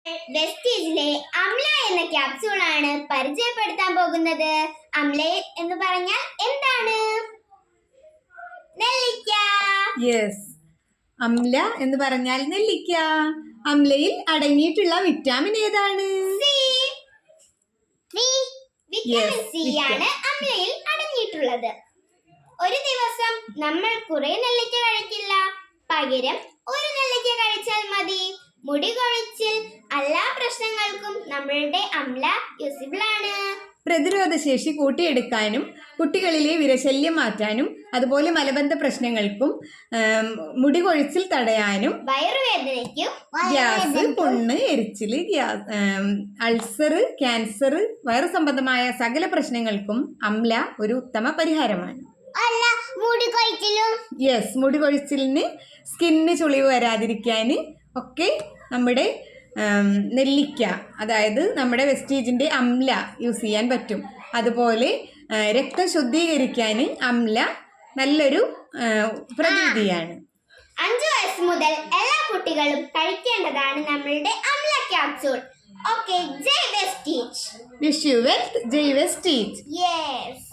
വെസ്റ്റീജിലെ അമ്ല എന്ന ക്യാപ്സ്യൂളാണ് പരിചയപ്പെടുത്താൻ പോകുന്നത്. അമ്ല എന്ന് പറഞ്ഞാൽ എന്താണ്? നെല്ലിക്ക. യെസ്, അമ്ല എന്ന് പറഞ്ഞാൽ നെല്ലിക്ക. അമ്ലയിൽ അടങ്ങിയിട്ടുള്ള വിറ്റാമിൻ ഏതാണ്? വിറ്റാമിൻ സി ആണ് അമ്ലയിൽ അടങ്ങിയിട്ടുള്ളത്. ഒരു ദിവസം നമ്മൾ കുറെ നെല്ലിക്ക കഴിക്കില്ല, പകരം ഒരു നെല്ലിക്ക കഴിച്ചാൽ മതി. മുടി കൊഴിച്ചിൽ എല്ലാ പ്രശ്നങ്ങൾക്കും നമ്മളുടെ അമ്ല യൂസിബിൾ ആണ്. പ്രതിരോധശേഷി കൂട്ടിയെടുക്കാനും കുട്ടികളിലെ വിരശല്യം മാറ്റാനും അതുപോലെ മലബന്ധ പ്രശ്നങ്ങൾക്കും മുടി കൊഴിച്ചിൽ തടയാനും വയറുവേദനയ്ക്കും ഗ്യാസ്, പുണ്ണ്, എരിച്ചില്, അൾസർ, ക്യാൻസർ, വയറു സംബന്ധമായ സകല പ്രശ്നങ്ങൾക്കും അമ്ല ഒരു ഉത്തമ പരിഹാരമാണ്. യെസ്, മുടി കൊഴിച്ചിലിന്, സ്കിന്നിന് ചുളിവ് വരാതിരിക്കാൻ ഒക്കെ നമ്മുടെ നെല്ലിക്ക, അതായത് നമ്മുടെ വെസ്റ്റീജിൻ്റെ അമ്ല യൂസ് ചെയ്യാൻ പറ്റും. അതുപോലെ രക്തം ശുദ്ധീകരിക്കാൻ അമ്ല നല്ലൊരു പ്രതിവിധിയാണ്. 5 വയസ്സ് മുതൽ എല്ലാ കുട്ടികളും കഴിക്കേണ്ടതാണ് നമ്മളുടെ amla capsule. Okay, Jai Vestige. Wish you wealth, Jai Vestige. Yes.